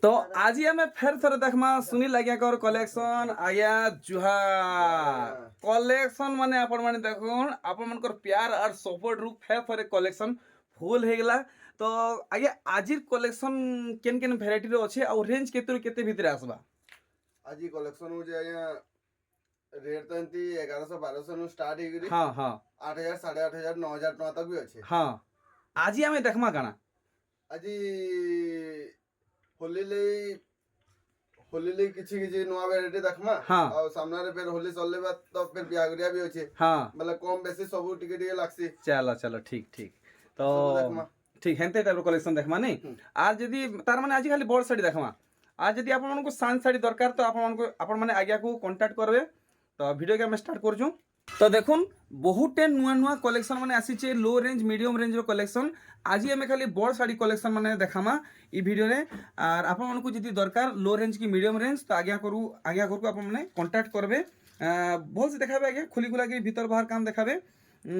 तो आज ही हमें फिर थोड़ा देखमा सुनील आज्ञा कर कलेक्शन आया जुहार कलेक्शन माने आपण माने देखुन आपण मानकर प्यार और सपोर्ट रु फिर थोड़े कलेक्शन फुल हे गेला। तो आगे आजिर कलेक्शन केन केन वैरायटी रो अछि और रेंज केते केते भीतर आसबा। आज कलेक्शन हो जाए रेट तो एंती 1100 1200 नु स्टार्ट हे गरी। हां हां 8000 8500 9000 टका तक भी अछि। हां आज ही हमें देखमा काना आज होली ले किछि किछि नुवा वैरायटी देखमा। हाँ। और सामना रे फिर होली चलले बा तो फिर बियागरिया भी अछि। हां मतलब कम बेसी सब टिके टिके लागसी। चलो चलो ठीक ठीक तो सब देखमा। ठीक हेनते टाइप कलेक्शन देखमा नहीं आज यदि तार माने आज खाली बड़ साड़ी देखमा आज यदि आपण मानको सान साड़ी दरकार तो आपण माने आज्ञा को कांटेक्ट करबे। तो वीडियो के हम स्टार्ट करजु। तो देखुन बहुते नुआ नुआ कलेक्शन माने आसीचे लो रेंज मीडियम रेंज रो कलेक्शन आज हमें खाली बड़ साड़ी कलेक्शन माने देखामा ई वीडियो रे और आपण मानको जदी दरकार लो रेंज की मीडियम रेंज तो आज्ञा करू आपण माने कांटेक्ट करबे। बहुत से देखाबे आज्ञा खुली खुला के भीतर बाहर काम देखाबे।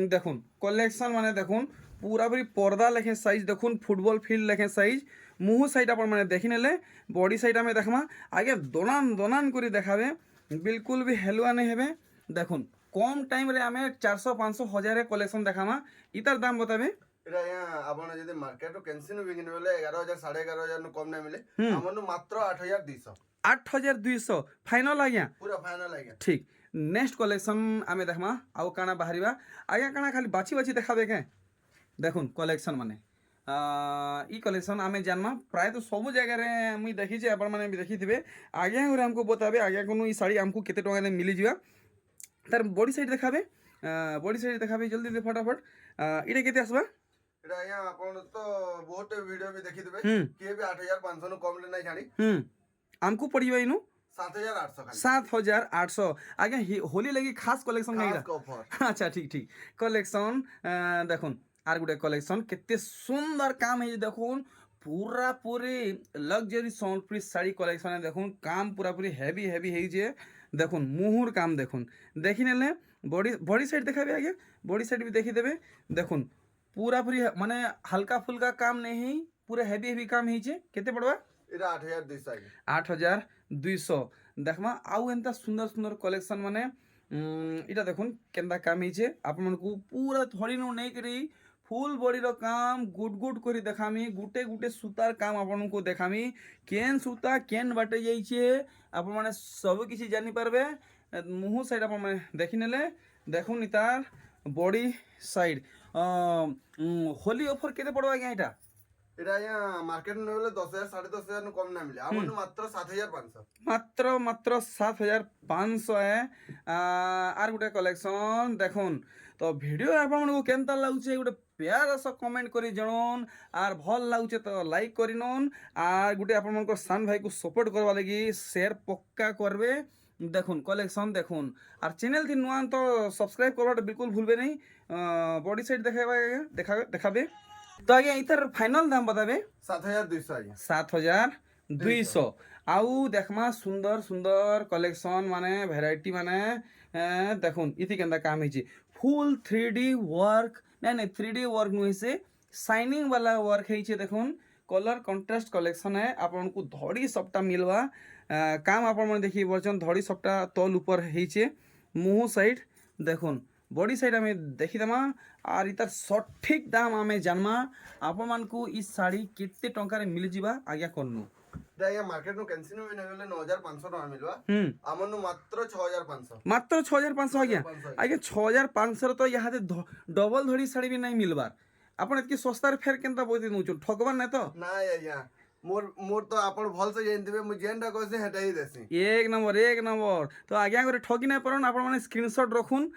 देखुन कलेक्शन माने देखुन पूरा पूरी पर्दा लेखे साइज देखुन फुटबॉल फील्ड लेखे साइज मुँह साइड आपण माने देखि नेले बॉडी साइड में देखमा आगे दोनान दोनान करी देखाबे बिल्कुल भी हेलुआ नहीं हेबे। देखुन कम टाइम रे हमें 400 500 1000 कलेक्शन देखामा इतार दाम बताबे। एटा यहाँ आपण जदी मार्केट रो कैंसिल नु बिगिन बेले 11000 11500 नु कम नै मिले हमन मात्र 8200 8200 फाइनल आज्ञा पूरा फाइनल आज्ञा ठीक। नेक्स्ट कलेक्शन आमे देखमा आउ काना बाहरिबा आज्ञा काना खाली बाची बाची देखाबे के देखुन कलेक्शन माने ई कलेक्शन आमे जानमा प्राय तो सब जगह रे मुई देखि जे आपण माने भी देखि थिबे आज्ञा रे हमको बताबे आज्ञा कोनो ई साड़ी हमको केते टका रे मिली जिवा तार बॉडी साइड देखाबे बॉडी साइड देखाबे जल्दी दे फटाफट इडे केते आसबा एटा यहाँ आपण तो बहुत वीडियो भी देखि देबे के भी 8500 नु कम ले नै छाडी हमको पड़िबा इनु 7800 खाली 7800 आगे होली लगी खास कलेक्शन नहीं खास ऑफर। अच्छा ठीक ठीक कलेक्शन देखुन आर गुटे कलेक्शन केते सुंदर काम है देखुन पूरा पूरी लग्जरी सोनप्री साड़ी कलेक्शन देखुन काम पूरा पूरी हेवी हेवी है जे देखुन मुहुर काम देखुन देखि नेले बॉडी बॉडी साइड देखाबे आगे बॉडी साइड भी देखि देबे देखुन पूरा पूरी माने हल्का फुल्का काम नहीं पूरा हेवी हेवी काम है जे केते पड़वा एटा 8200 8200 देखमा आउ एंता सुंदर सुंदर कलेक्शन माने इटा देखुन केंदा काम हिचे आपन मन को पूरा थोड़ी नो नहीं करी फुल बॉडी रो काम गुड गुड करी देखामी गुटे गुटे सूतार काम आपन को देखामी केन सूता केन बाटे जाइछे आपन माने सब किछि जानि पारबे। मुंह साइड आपन माने देखि नेले देखुन इतार बॉडी साइड होली ऑफर केते पड़वा गया इटा एटा यहाँ मार्केट में बेले 10000 10500 नु कम ना मिले हमन मात्र 7500 मात्र मात्र 7500 है आर गुटे कलेक्शन देखुन। तो वीडियो आपन को केनता लागुचे गुटे प्यार सा कमेंट करी जणोन आर भल लागुचे तो लाइक करिनोन आर गुटे आपन मन को सान भाई को सपोर्ट करवा लगी शेयर पक्का करबे। देखुन कलेक्शन देखुन आर चैनल थी नुआन तो सब्सक्राइब करवाटा बिल्कुल भूलबे नहीं। बॉडी साइड देखाबे तो आगे इधर फाइनल दाम बताबे 7200 आज्ञा 7200 आउ देखमा सुंदर सुंदर कलेक्शन माने वैरायटी माने देखुन इति केंदा काम हिची फुल 3D वर्क नहीं 3D वर्क नुहे से शाइनिंग वाला वर्क हिची देखुन कलर कंट्रास्ट कलेक्शन है आपन को धड़ी सबटा मिलवा काम आपन मन देखि बर्चन धड़ी सबटा तल ऊपर हिचे मुंह साइड देखुन बॉडी साइड हमें देखी दमा और इतार सठिक दाम हमें जानमा आपण मान को इस साड़ी केते टंका रे मिल जिबा आज्ञा करनु या मार्केट नु कैंसिल नु बिना बेले 9500 टका मिलवा हमन नु मात्र 6500 मात्र 6500 आज्ञा आज्ञा 6500 तो यहाँ डबल धड़ी साड़ी भी नहीं मिलबार आपण एतकी सस्ता रे फेर केनता बोति नु ठगबार नै तो ना आज्ञा मोर तो आपण भल से जानथिबे मु जेनटा कहसे हेटा ही देसी एक नंबर तो आज्ञा करे ठगी नै परन आपण माने स्क्रीनशॉट रखुन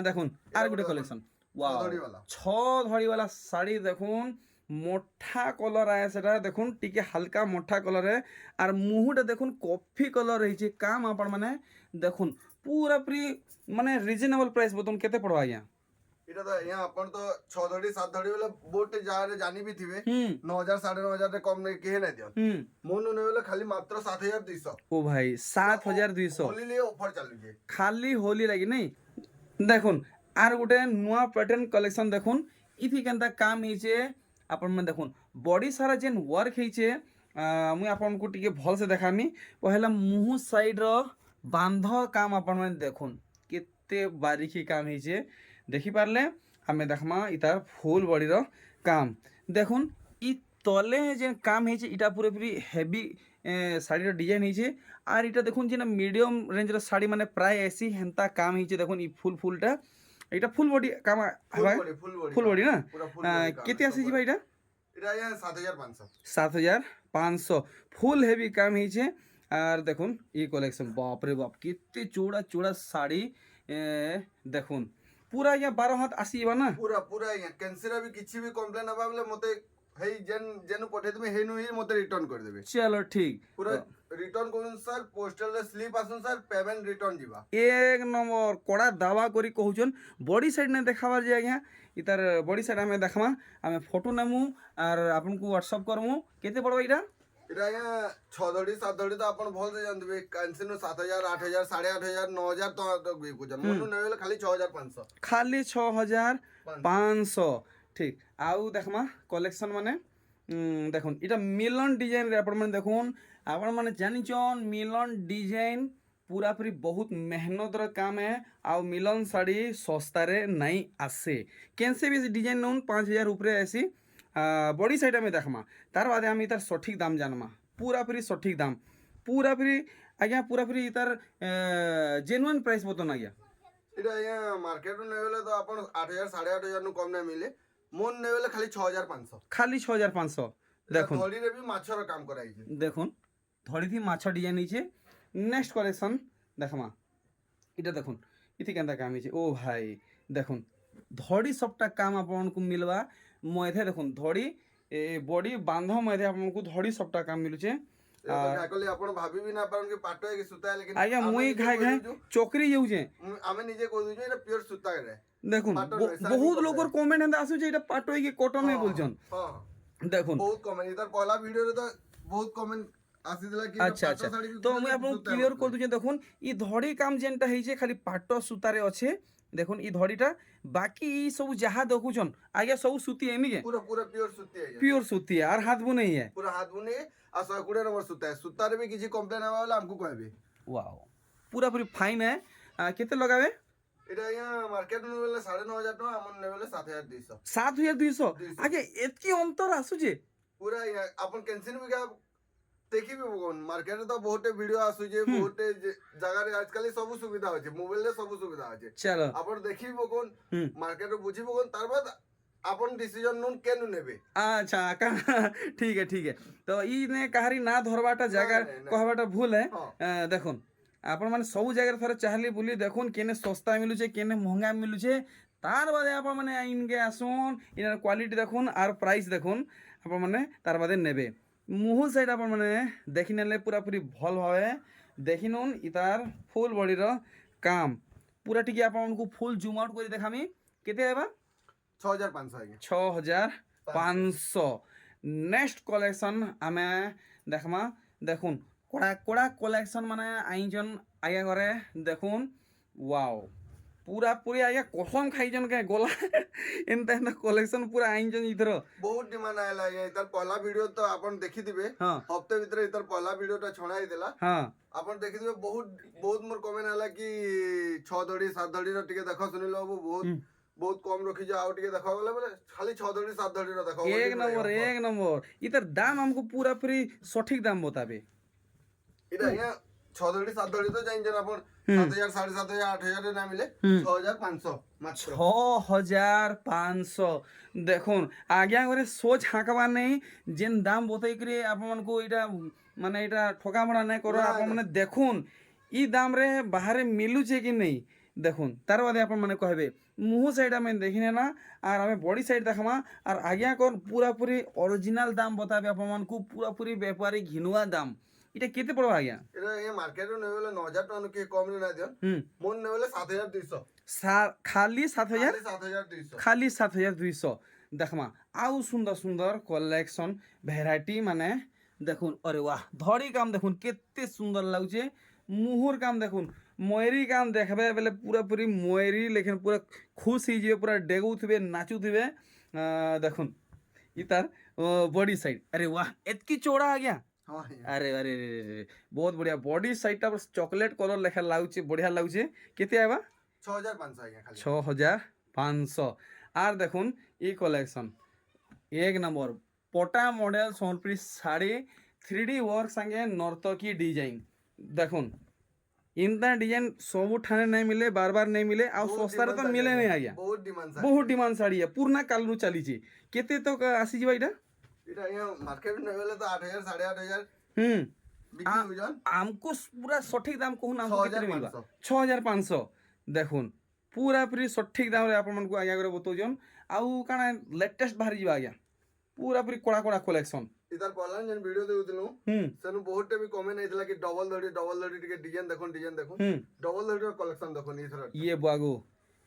देखुन आर गुटे कलेक्शन वाओ 6 धड़ी वाला साड़ी देखुन मोटा कलर आए सेटा देखुन टिके हल्का मोटा कलर है आर मुहुटा देखुन कॉफी कलर रही काम आपण माने देखुन पूरा पूरी माने रिजनेबल प्राइस बतन केते पड़वा आज्ञा इटा तो यहाँ अपन तो 6 धड़ी 7 धड़ी वाला बोट जा रे जानी भी थिबे 9000 9500 रे कम नहीं केहे नहीं दियो मोन ने वाला खाली मात्र 7200 ओ भाई 7200 होली ले ऑफर चालू जे खाली होली लागी नहीं देखुन आर गुटे नुआ पैटर्न कलेक्शन देखुन इथि केनता काम हिचे अपन मन देखुन बॉडी सारा जेन वर्क हिचे ମୁଇଁ ଆପଣଙ୍କୁ ଟିକେ ଭଲସେ ଦେખાମି ପହେଲା ମୁହଁ ସାଇଡ଼୍ର ବାନ୍ଧ କାମ ଆପଣମାନେ ଦେଖୁନ୍ କେତେ ବାରିକି କାମ ହେଇଛେ ଦେଖିପାରିଲେ ଆମେ ଦେଖମା ଇତାର ଫୁଲ୍ ବଡ଼ିର କାମ ଦେଖୁନ୍ ଇ তলে যে কাম হয়েছে এটা পুরোপুরি হেভি শাড়ির ডিজাইন হয়েছে আর এটা দেখুন যে মিডিয়াম রেঞ্জর শাড়ি মানে প্রায় এসি হেন্তা কাম হয়েছে দেখুন ই ফুলটা এটা ফুল বডি কাম হবা ফুল বডি না কেতে আসিছি ভাই এটা এটা আজ্ঞা 7500 7500 ফুল হেভি কাম হয়েছে আর দেখুন ই কলেকশন বাপরে বাপ কেতে চৌড়া চৌড়া শাড়ি দেখুন পুরা আজ্ঞা 12 হাত আসিবা না পুরা পুরা আজ্ঞা ক্যান্সের भी কিছু भी কমপ্লেন হবা বলে মতে হেই যেন পঠাই দেবে হেনু হি মতে রিটার্ন করে দেবে চলো ঠিক পুরা রিটার্ন করুন স্যার পোস্টাল স্লিপ আসুন স্যার পেমেন্ট রিটার্ন ଯିବା এক নম্বর কড়া দাবা করি কହୁଛନ୍ বডি সাইড নে দেখাবার যে আজ্ঞা ইতার বডি সাইড আমি দেখমা আমি ফটো নেমু আর আপনাকে হোয়াটসঅ্যাপ করমু কেতে পড়বা এটা এটা আজ্ঞা 6 ধড়ি 7 ধড়ি তো আপন ভাল সে জানবে কানসিনো 7000 8000 8500 9000 তো বিকুছন মনু নেবেলে খালি 6500 খালি 6500 ঠিক আউ দেখমা কলেকশন মানে দেখুন এটা মিলন ডিজাইন রে আপন মানে দেখুন আপন মানে জানিছন মিলন ডিজাইন पूरापूरी बहुत मेहनत काम है आउ मिलन शाड़ी सस्तारे नहीं आसे कैसे भी डिजाइन नौन 5000 ऊपर ऐसी बड़ी साइड में देखमा तार बाद हम इतार सठिक दाम जानमा पूरापूरी सठिक दाम पूरापूरी आज्ञा पूरापूरी इतार जेन्युइन प्राइस बतन आज्ञा এটা আজ্ঞা মার্কেট নেবেলে তো আপন 8000 8500 নু কম না মিলে মন নেবেলে খালি 6500 খালি 6500 দেখুন ধড়িরে भी মাছর কাম করাইছে দেখুন ধড়ি থি মাছ ডিজাইন হইছে নেক্সট কালেকশন দেখমা এটা দেখুন ইতি কেনতা কাম হয়েছে ও ভাই দেখুন ধড়ি সবটা কাম আপনার মিলবা মধ্যে দেখুন ধড়ি বডি বান্ধ মধ্যে আপনার ধড়ি সবটা কাম মিলুছে আজ্ঞা মুই ঘাই ঘাই চকরি যাউছে আমি নিজে কই দউছি এটা পিওর সুতা রে দেখুন বহুত লোকর কমেন্ট এন্ড আসুছে এটা পাটই কি কটন হে বলছন দেখুন বহুত কমেন্ট এটার পহলা ভিডিও রে তো বহুত কমেন্ট আচ্ছা আচ্ছা তো আমি আপনাকে ক্লিয়ার করে দিচ্ছি দেখুন ই ধড়ি কাম যেটা হয়েছে খালি পাট সুতারে আছে দেখুন ই ধড়িটা বাকি ই সব যাহা দেখুছন আগে সব সুতি এনি কে पूरा पूरा प्योर सुती है प्योर सुती है और हाथ बुने ही है पूरा हाथ बुने और 120 नंबर सुता है सुता रे भी किसी कंप्लेन आवा वाला हमको कहबे वाओ पूरा पूरी फाइन है कितने लगावे এটা মার্কেট নে বলে 9500 টাকা আমন নে বলে 7200 7200 আগে এতকি অন্তর আসুছে পুরা আপন ক্যান্সেল भी ଦେଖିବି কোন মার্কেটে তো বহুতে ভিডিও আসুছে বহুতে জায়গারে আজকাল সবু সুবিধা আছে মোবাইলে সবু সুবিধা আছে চলো আপন দেখিব কোন মার্কেটে বুঝিব কোন তারপর আপন ডিসিশন নুন কেন নেবে अच्छा ठीक है तो इ ने कहारी ना धरबाटा जगह कहबाटा भूल है देखुन आपण माने सब जगह थोड़ा चाहली बुली देखुन केने सस्ता मिलुचे केने महंगा मिलुचे तार बादे आपण माने इनके आसुन इनर क्वालिटी देखुन और प्राइस देखुन आपण माने तार बादे नेबे मुह साइड आपण माने देखि नेले पूरा पूरी भल भावे देखि नउन इतार फुल बॉडीर काम पूरा टिके आपण को फुल जूम आउट करी देखामी केते हेबा 6500 आगे 6500 नेक्स्ट कलेक्शन आमे देखमा देखुन कोड़ा कोड़ा कलेक्शन माने आइजन आगे करे देखुन वाओ पूरा पूरी आगे कसम खाइजन के गोला एंता एंता कलेक्शन पूरा आइजन इधर बहुत डिमांड आयला ये इधर पहला वीडियो तो आपण देखि दिबे हफ्ते भीतर इधर पहला वीडियोटा छणाई देला आपण देखि दिबे बहुत बहुत मोर कमेंट आला कि 6 धड़ी 7 धड़ी रो टिके देखो सुनिलो बहुत कम रखी जा आउट के देखा बोले खाली 6 धड़ी 7 धड़ी रो देखो एक नंबर इधर दाम हमको पूरा पूरी सटीक दाम बताबे इधर यहाँ 6 धड़ी 7 धड़ी तो जाइन जन अपन 7000 7500 8000 ना मिले 6500 मात्र 6500 দেখুন আগে করে সোচ হাঁকবার নেই যেন দাম বতাই করে আপনার এটা মানে এটা ঠকামড়া নাই করো আপনার দেখুন ই দাম রে বাহারে মিলুছে কি নেই দেখুন তার বাদে আপনার মানে কহবে মুহ সাইড আমি দেখি না আর আমি বডি সাইড দেখামা আর আজ্ঞা কোন পুরাপুরি অরিজিনাল দাম বতাবে আপনার পুরাপুরি ব্যাপারী ঘিনুয়া দাম এটা কেতে পড়বা আজ্ঞা এটা এই মার্কেটে নেবেলে 9000 টাকা কি কম না দিন মন নেবেলে 7200 খালি 7200 খালি 7200 দেখমা আউ সুন্দর সুন্দর কলেকশন ভ্যারাইটি মানে দেখুন আরে বাহ ধড়ি কাম দেখুন কেতে সুন্দর লাগুছে মুহুর কাম দেখুন ময়ূরী কাম দেখবে বেলে পুরাপুরি ময়ূরী লেখেন পুরা খুশ হয়ে যাবে পুরা ডেগুথিবে নাচুথিবে দেখুন ইতার बॉडी साइड अरे वाह एतकी चौड़ा आ गया हाँ आଜ୍ଞା अरे अरे अरे अरे, बहुत बढ़िया बॉडी साइडटा चॉकलेट कलर लेखा लाଗୁଛି बढ़िया लाଗୁଛି केते आबा 6500 आଜ୍ଞା खाली 6500 आर देखुन ई कलेक्शन एक नंबर पटा मॉडल सोनप्री साड़ी 3D वर्क संगे नर्तकी डिजाइन देखुन इनता डिजाइन सब ठाणे नहीं मिले बार बार नहीं मिले आ सस्ता तो मिले नहीं आज्ञा बहुत डिमांड साड़ी है पुराना कालरू चली केते तो आसी जीवा इटा এটা আଜ୍ଞା মার্কেট নে বেলে তো 8000 8500 বিক্রি হৈ যান हमको पूरा सठिक दाम कहूँ ना 6500 6500 देखुन पूरा पूरी सठिक दाम रे आपण को आज्ञा करे बतौजन आउ काना लेटेस्ट बाहर जीवा आज्ञा पूरा पूरी कड़ा कड़ा कलेक्शन इधर पहला जन वीडियो देउतनु सेनु बहुत भी कमेंट आइतला कि डबल धड़ी टिके डिजाइन देखुन डबल धड़ी कलेक्शन देखुन इथर ये बागो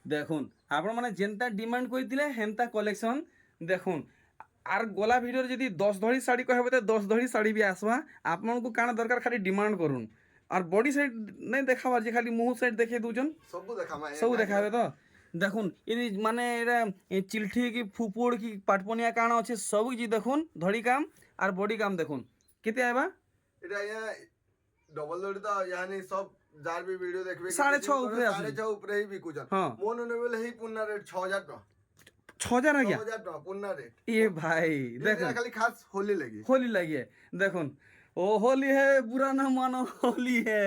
देखुन आपण माने जेंता डिमांड करितिले हेंता कलेक्शन देखुन आर गोला भिडियो जदि 10 धड़ी साड़ी कहबे तो 10 धड़ी साड़ी भी आसवा आपन को काना दरकार खाली डिमांड करूँ और बॉडी साइड नहीं देखाबार जे खाली मुंह साइड देखे दूजन सब देखाबे तो देखुन ये माने एरा चिल्ठी की फुपुड़ की पाटपनिया काना अच्छे सब जी देखुन धड़ी काम और बॉडी काम देखुन केते आबा এটা আଜ୍ଞা ডবল ধड़ी তো यानी सब जार भी वीडियो देखबे 6.5 ऊपर 6.5 ऊपर ही बिकुजन हां मोन ने बोले ही पुन्ना रेट 6000 टका 6000 आ गया 6000 टका पुन्ना रेट ये भाई देखो खाली खास होली लगी है देखुन ओ होली है बुरा ना मानो होली है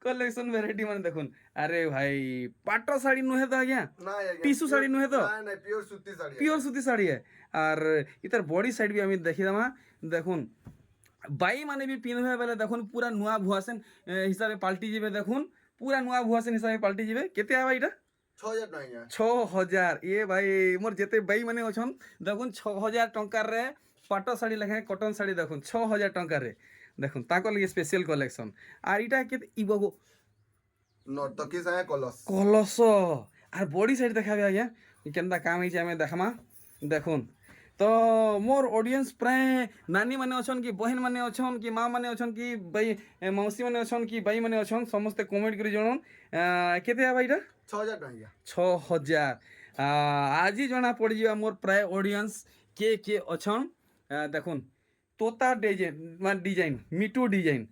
कलेक्शन वेराइटी माने देखुन अरे भाई पाटो साड़ी नुहे तो आज्ञा ना आज्ञा टिश्यू साड़ी नुहे तो ना प्योर सूती साड़ी है और इधर बॉडी साइड भी हमें देखी दमा देखुन बाई माने भी पिन्हे बेले देखुन पूरा नुआ भुआसेन हिसाब पाल्टी जीवे देखुन पूरा नुआ भुआसेन हिसाब पाल्टी जीवे केते आबा इटा 6000 टका 6000 ये भाई मोर जेते बाई माने अछन देखुन 6000 टंका रे पाटो साड़ी लेखे कॉटन साड़ी देखुन 6000 टंका रे देखुन ताको लिए स्पेशल कलेक्शन और इटा केते इबगो नर्तकी साया कलस और बॉडी साइड देखाबे आज्ञा केनता काम हिचे हमें देखमा देखुन तो मोर ऑडियंस प्राय नानी माने अछन कि बहन माने अछन कि माँ माने अछन कि भाई मौसी माने अछन कि भाई माने अछन समस्ते कमेंट करी जणन केते आबा इटा 6000 टका 6000 आज ही जना पड़ जा मोर प्राय ऑडियंस के अछन देखुन तोता डिजाइन मिटू डिजाइन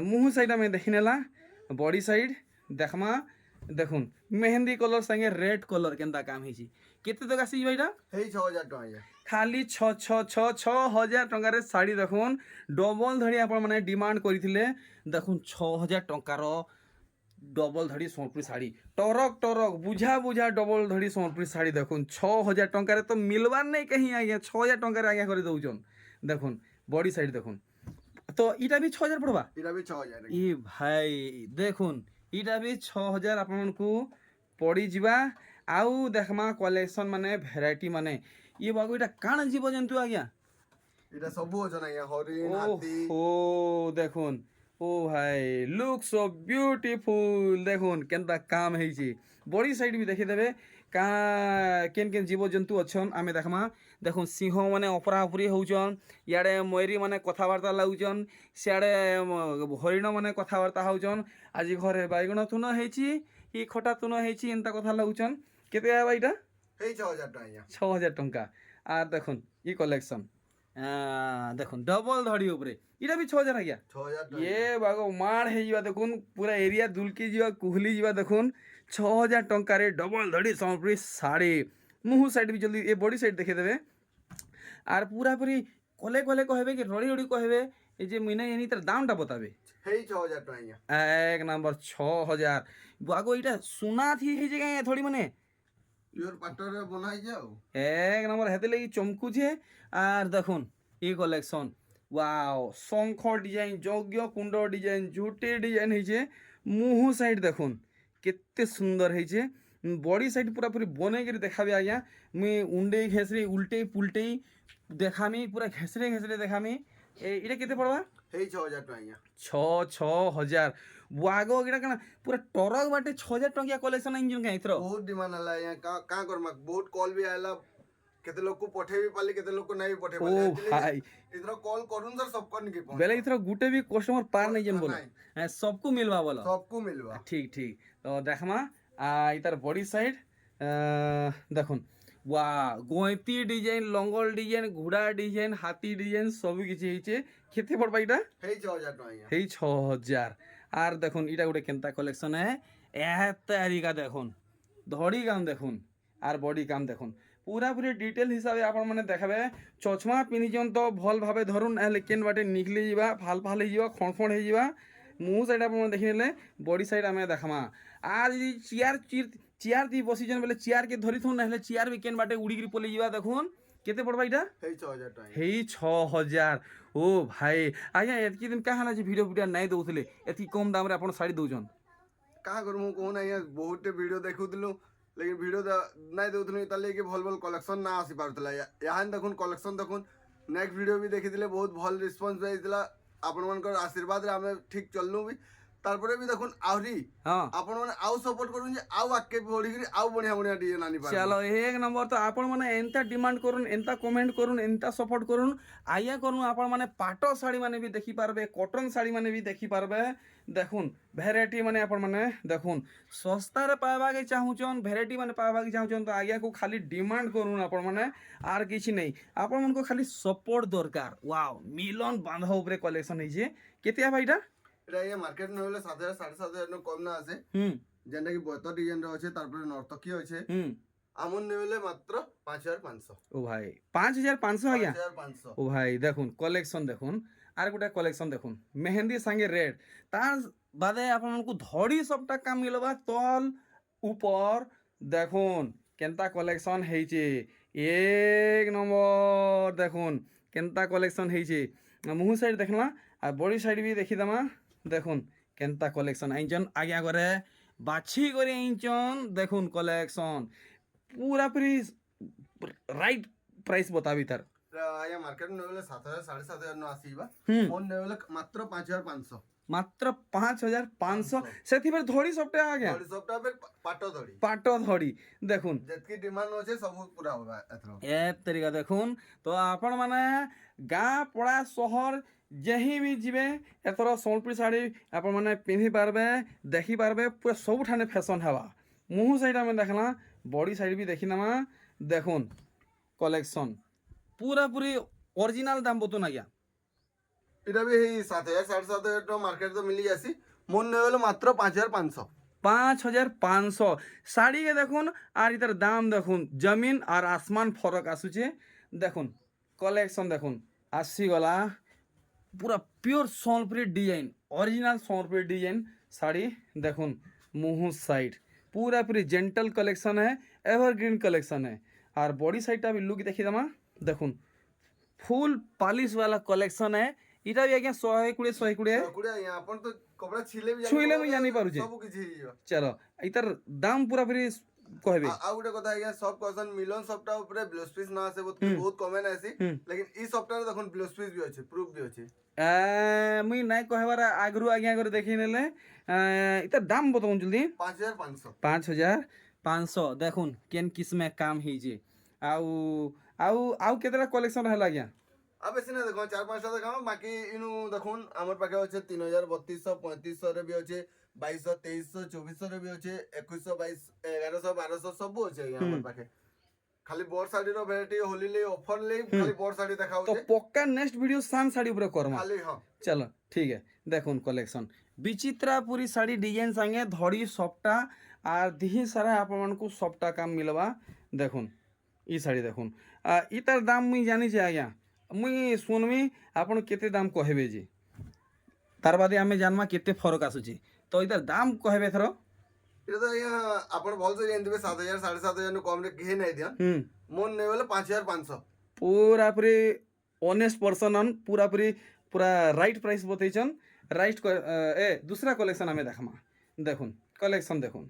मुँह साइड में देखी नेला बॉडी साइड देखमा देखुन मेहंदी कलर संगे रेड कलर केनता काम हिची केते तक आसी भाईटा हे 6000 टका खाली 6000 टंकार साड़ी देखुन डबल धड़ी आपण माने डिमांड करथिले देखुन 6000 टंकार डबल धड़ी सोनपुरी साड़ी टरक बुझा डबल धड़ी सोनपुरी साड़ी देखुन 6000 टंकार तो मिलवार नहीं कहीं आज्ञा 6000 टंकार आज्ञा कर दउजन देखुन बॉडी साइड देखुन तो इटा भी 6000 पड़वा इटा भी 6000 ई भाई देखुन इटा भी 6000 आपन को पड़ी जिबा आउ देखमा कलेक्शन माने भेराइटी माने ये बागो इटा काण जीव जंतु आज्ञा इटा सब होजन आज्ञा हरिण हाथी ओ देखुन ओ भाई लुक सो ब्यूटीफुल देखुन केनता काम हेची बॉडी साइड भी देखि देबे का केन जीव जंतु अछन आमे देखमा देखुन सिंह माने अपरा उपरी होउचन याडे मयरी माने कथावार्ता लाउचन सियाडे हरिण माने कथावार्ता होउचन आज घरे बाइगण तुन हेची ई खटा तुन हेची एंता कथा लाउचन केते आबा इटा हे 6000 टका 6000 टंका आ देखुन ई कलेक्शन देखुन डबल धड़ी ऊपर इटा भी 6000 आ गया 6000 ये बागो मार हे जीवा देखुन पूरा एरिया दुलकी जीवा कुहली जीवा देखुन 6000 टंका रे डबल धड़ी संपूरी साड़ी मुँह साइड भी जल्दी ये बॉडी साइड देखे देबे आर पूरा पूरी कले कहबे कि रड़ी कहबे ए जे महीना यानी तार दामटा बताबे हे 6000 टका एक नंबर 6000 बागो इटा सुना थी हे जगह थोड़ी माने प्योर पाटर रे बनाई जाओ एक नंबर हेते लगी चमकू छे आर देखुन ई कलेक्शन वाओ शंख डिजाइन यज्ञ कुंड डिजाइन झुटी डिजाइन है मुँह साइड देखुन केते सुंदर है बॉडी साइड पूरा पूरी बने कर देखा आज्ञा मुई उंडे घेसरे उल्टे पुल्टे देखामी पूरा घेसरे देखामी एटा केते पड़वा हे 6000 टका 6000 वागो एटा कना पूरा टरक बाटे 6000 टंकिया कलेक्शन इंजन का इथरो बहुत डिमांड आला या का करमा बहुत कॉल भी आला केते लोग को पठे भी पाली केते लोग को नहीं पठे पाली ओ भाई इधर कॉल करूं सर सबको नहीं पहुंच बेले इथरो गुटे भी कस्टमर पार नहीं जन बोलो सबको मिलवा बोलो सबको मिलवा ठीक तो देखमा इतार बॉडी साइड देखुन ওয়া গইতি ডিজাইন লঙ্গল ডিজাইন ঘোড়া ডিজাইন হাতি ডিজাইন সবু কিছু হয়েছে কেতে পড়বা এটা হেই 6000 টাকা আଜ୍ଞା হেই 6000 আর দেখুন এটা গোটে কেনতা কলেকশন হে এরিকা দেখুন ধড়ি কাম দেখুন আর বডি কাম দেখুন পুরাপুরি ডিটেল হিসাবে আপন মানে দেখাবে চশমা পিনিছন তো ভাল ভাবে ধরুন এলে কেন বাটে নিকলি যা ফাল ফাল হয়ে যা খড় হয়ে যা মুহ সাইড আপনার দেখি নেলে বডি সাইড আমি দেখামা আর যদি চেয়ার দিয়ে বসিছেন বলে চেয়ার কে ধরি থুন নাহলে চেয়ার বি কেন বাটে উড়িকি পলে যা দেখুন কেতে পড়বা এটা হেই 6000 টাকা হেই 6000 ও ভাই আজ্ঞা এতকি দিন কাহানা যে ভিডিও নাই দউଥିଲେ এতকি কম দামরে আপন শাড়ি দউছন କାହା କରିମୁ କହୁନ ଆଜ୍ଞା ବହୁତଟେ ଭିଡ଼ିଓ ଦେଖୁଥିଲୁ ଲେକିନ୍ ଭିଡ଼ିଓ ନାଇଁ ଦେଉଥିଲୁ ତାହେଲେ କି ଭଲ ଭଲ କଲେକ୍ସନ୍ ନା ଆସିପାରୁଥିଲା ଏହାନି ଦେଖୁନ୍ କଲେକ୍ସନ୍ ଦେଖୁନ୍ ନେକ୍ସଟ ଭିଡ଼ିଓ ବି ଦେଖିଥିଲେ ବହୁତ ଭଲ ରେସ୍ପନ୍ସ ବି ହେଇଥିଲା ଆପଣମାନଙ୍କର ଆଶୀର୍ବାଦରେ ଆମେ ଠିକ୍ ଚଲନୁ ବି ତାରପରେ ବି ଦେଖୁନ୍ ଆହୁରି ହଁ ଆପଣମାନେ ଆଉ ସପୋର୍ଟ କରୁନ୍ ଯେ ଆଉ ଆଗକେ ବଢ଼ିକିରି ଆଉ ବଢ଼ିଆ ବଢ଼ିଆ ଡିଜାଇନ୍ ଆଣିପାରିବେ चलो एक नंबर तो आपण माने एंता डिमांड करूँ एंता कमेंट करूँ एंता सपोर्ट करूँ आइया करूँ आपण माने पाट शाड़ी माने भी देखी पारबे कॉटन शाड़ी माने भी देखी पारबे देखुन भेराइटी माने आपण माने देखुन सस्ता रे पावा के चाहूचन भेराइटी माने पावा के चाहूचन तो आइया को खाली डिमांड करूँ आपण माने आर किछि नहीं आपण मन को खाली सपोर्ट दरकार वाओ मिलन बांधा ऊपर कलेक्शन है जे केतिया भाईटा এটা ଆଜ୍ଞା ମାର୍କେଟ ନ ହେଲେ 7000 7500 କମ୍ ନା ଆସେ ଯେନ୍ଟା କି ବତ ଡିଜାଇନ୍ ର ଅଛେ ତାରପରେ ନର୍ତକୀ ଅଛେ আমন নেবেলে মাত্র 5500 ও ভাই 5500 আজ্ঞা 5500 ও ভাই দেখুন কলেকশন দেখুন আর গোটা কলেকশন দেখুন মেহেন্দি সাঙ্গে রেড তার বাদে আপনার ধড়ি সবটা কাম মিলবা তল উপর দেখুন কেনতা কলেকশন হয়েছে এক নম্বর দেখুন কেনতা কলেকশন হয়েছে মুহ সাইড দেখলা আর বডি সাইড বি দেখি দেমা দেখুন কেনতা কলেকশন আইনজন আগে করে বাছি করে আইনজন দেখুন কলেকশন পুরাপুরি রাইট প্রাইস বতাবি তার আଜ୍ଞା ମାର୍କେଟ ନେବେଲେ 7000 7500 ନ ଆସିବା ଫୋନ୍ ନେବେଲେ ମାତ୍ର 5500 মাত্র 5500 সেথিপরে ধড়ি সবটা আগে ଧଡ଼ି ସବଟା ଏବେ ପାଟ ଧଡ଼ି পাট ধড়ি দেখুন ଯେତିକି ଡିମାଣ୍ଡ ଅଛେ ସବୁ ପୁରା ହବା ଏଥର এ তরিকা দেখুন তো আপন মানে গাঁ পড়া সহর যেহি বি যাবে এথর সম্বলপুরি শাড়ি আপন মানে পিঁধি পারবে দেখি পারবে পুরা সবুঠানে ফ্যাশন হওয়া মুহ সাইড আমি দেখলা বডি সাইড বি দেখি নেমা দেখুন কলেকশন পুরাপুরি অরিজিনাল দাম বতুন আজ্ঞা ଏଇଟା ବି ହେଇ 7000 7500 ଟଙ୍କା ମାର୍କେଟ ତ ମିଲି ଯାସି ମୋର୍ ନେବେଲେ ମାତ୍ର 5500 5500 শাড়ি কে দেখুন আর ইতার দাম দেখুন জমিন আর আসমান ফরক আসুছে দেখুন কলেকশন দেখুন আসিগলা পুরা pure Sambalpuri design original Sambalpuri design sari দেখুন মুহ সাইড पूरा पूरी जेंटल कलेक्शन है एवरग्रीन कलेक्शन है और बॉडी साइडटा भी लुक देखी दमा देखुन फुल पॉलिश वाला कलेक्शन है इटा भी आज्ञा 120 କୁଡେ ଆଜ୍ଞା ଆପଣ ତ କପଡା ଛିଲେ ଛୁଇଁଲେ ବି ଜାଣି ପାରୁଛେ ସବୁ କିଛି ହେଇଯିବ चलो इतार दाम पूरा पूरी कहबे ଆଉ ଗୋଟେ କଥା ଆଜ୍ଞା ସବ କସନ୍ ମିଲନ ସପ୍ତାହ ଉପରେ ବ୍ଲାଉଜ ପିସ୍ ନା ଆସେ ବହୁତ କମେନ୍ ଆସି ଲେକିନ ଇ ସପ୍ତାହରେ ଦେଖୁନ ବ୍ଲାଉଜ ପିସ୍ ବି ଅଛି ପ୍ରୁଫ ବି ଅଛି मुई नाई कहबार आगरू आज्ञा कर देखी नेले इतार दाम बताऊं जल्दी 5500 5500 देखुन केन किस्म काम ହେଇছে आउ आउ आउ केतरा कलेक्शन रहला आज्ञा आ बेसी ना देखो 4-5टा देखाम बाकी इनु देखुन हमर पाखे अछि 3000 3200 3500 रे भी अछि 2200 2300 2400 रे भी अछि 2100 22 1100 1200 सब अछि हमर पाखे खाली बोर साड़ी रो वैरायटी होली ले ऑफर ले खाली बोर साड़ी देखाउ तो पक्का नेक्स्ट वीडियो सान साड़ी ऊपर करमा खाली हां चलो ठीक है देखुन कलेक्शन विचित्रापुरी शाड़ी डिजाइन संगे धड़ी सबटा आर दिही सारा आप को सबटा काम मिलवा देखुन ई शाड़ी देखुन इतार दाम मुई जानी छे आज्ञा मुई सुनमी आपन केते दाम कहबे जे तार बादे आमे जानमा केते फरक आसुची तो इतार दाम कहबे थरो এটা তো আজ্ঞা আপন ভাল সে জানি দেবে 7000 7500 কম রে কে নাই দিয়া মন নেই বলে 5500 पूरा पूरी ऑनेस्ट पर्सन अन पूरा पूरी पूरा राइट प्राइस बतैछन राइट ए दूसरा कलेक्शन हमें देखमा देखुन कलेक्शन देखुन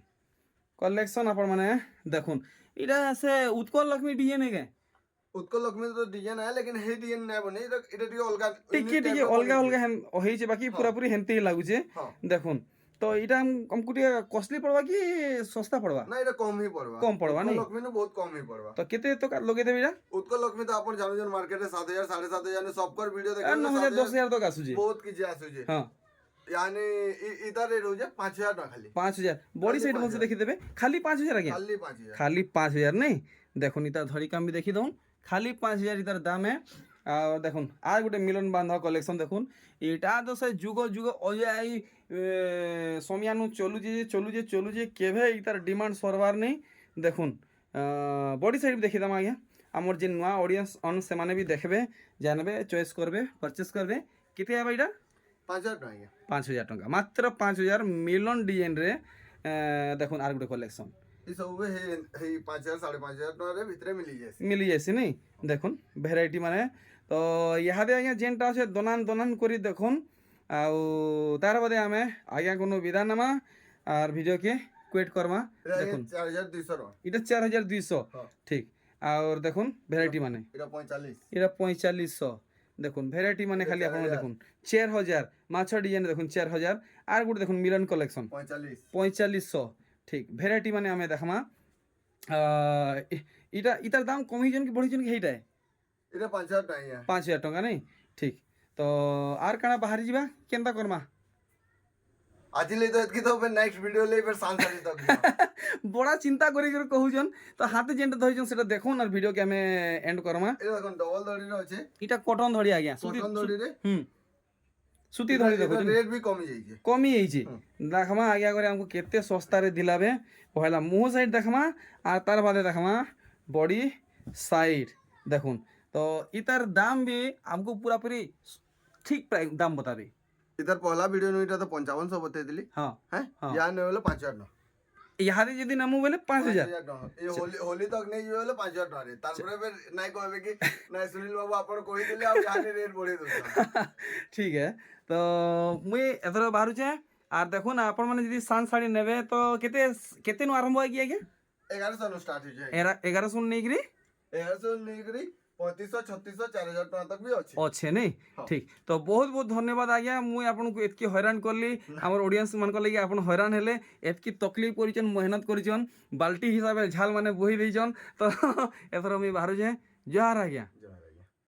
कलेक्शन अपन माने देखुन इटा से उत्कल लक्ष्मी डिजाइन है उत्कल लक्ष्मी तो डिजाइन है लेकिन हे डिजाइन नै बने এটা টিকে অলগা টিকে অলগা অলগা হেন হইছে বাকি पूरा पूरी हेनते ही लागुचे देखुन तो इटा हमको टिके कॉस्टली पड़वा कि सस्ता पड़वा ना এটা কম হি পড়বা कम पड़वा नहीं লক্ষ্মী নো বহুত কম হি পড়বা तो केते तो लगे देबी इटा उत्कल लक्ष्मी तो अपन जानो जन मार्केट रे 7000 7500 ने सब कर वीडियो देखे 9000 10000 तक आसुचे बहुत किछ आसुचे हां यानी इधर रेट हो जाए 5000 टका खाली 5000 बॉडी साइड से देखी देबे खाली 5000 आज्ञा खाली 5000 खाली 5000 नहीं দেখুন ইতার ধরি কাম বি দেখি দઉં খালি 5000 ইতার দামে। আর দেখুন আর গোটে মিলন বান্ধব কলেকশন দেখুন এটা তো সে যুগ যুগ অজাই সমিয়ানু চলুছে কেভে ইতার ডিমান্ড সরবার নেই। দেখুন বডি সাইড দেখিদাম আজ্ঞা আমার যে নূয়া অডিয়েন্স অন সেমানে বি দেখবে জানবে চয়েস করবে পরচেস করবে কেতে হবা এটা 5000 টাকা আজ্ঞা 5000 টঙ্কা মাত্র 5000 মিলন ডিজাইন রে। দেখুন আর গোটে কলেকশন এই সব হে 5000 5500 টাকা রে ভিতরে মিলি যাইছে নেই। দেখুন ভ্যারাইটি মানে তো ইহাদে আজ্ঞা যেনটা আছে দনান করি দেখুন আউ তার বাদে আমি আজ্ঞা কোনো বিধান নেমা আর ভিডিওকে কুয়েট করমা। দেখুন 4200 টাকা এটা 4200 ঠিক। আর দেখুন ভ্যারাইটি মানে এটা 45 এটা 4500 দেখুন ভ্যারাইটি মানে খালি আপনারা দেখুন 4000 মাছ ডিজাইন দেখুন 4000 আর গোটে দেখুন মিলন কালেকশন 4500 ঠিক ভ্যারাইটি মানে আমি দেখামা। এটা ইতার দাম কমিছেন কি বড়িছেন কি এইটাই এটা 5000 টাকা আজ্ঞা 5000 টঙ্কা নেই ঠিক। তো আর কাଣା বাহারি যাবা কেনতা করমা আজিলে তো এতকি তো নেক্সট ভিডিও লে ফের সানসারি তক বড়া চিন্তা করি কহুছন। তো হাতে যেটা ধরিছন সেটা দেখুন আর ভিডিওকে আমি এন্ড করমা। এটা দেখুন ডবল দড়ি রে আছে এটা কটন ধরি আজ্ঞা কটন দড়ি রে সুতি ধরি দেখুন রেট भी কমি যাইছে কমি যাইছে দেখমা আজ্ঞা করে আমাকে কেতে সস্তারে দিলাবে পহলা মুহ সাইড দেখমা আর তার বাদে দেখমা বডি সাইড দেখুন। তো ইতার দাম भी हमको पूरा पूरी ठीक प्राइस दाम बताबे। इधर पहला वीडियो नु इटा तो 5500 बते दिली हाँ हैं या ने होले 5000 ना यहाँ যদি নামু বলে 5000 এই হোলি তক নেই হলে 5000 টাকা রে তারপরে ফের নাই কইবে কি নাই সুনীল বাবু আপন কই দিলে আর ইয়ানে রেট বড়ে দউছ ঠিক है। তো মুই এথর বাহারুছে আর দেখুন আপন মানে যদি সান শাড়ি নেবে তো কেতে কেতে নু আরম্ভ হয় কি আগে 1100 नु स्टार्ट हो जाए 1100 নেইগরি 1100 নেইগরি 3500 3600 4000 টাকা তক भी আছে অছে নেই ঠিক। তো বহুত বহুত ধন্যবাদ আজ্ঞা মুই আপনাকে এতকি হইরাণ করলি আমার অডিয়েন্স মানক লাগি আপন হইরাণ হেলে এতকি তকলিফ করিছন মেহনত করিছন বালটি হিসাবে ঝাল মানে বহি দিয়েছন। তো এথর আমি বাহারুছে জহার আজ্ঞা।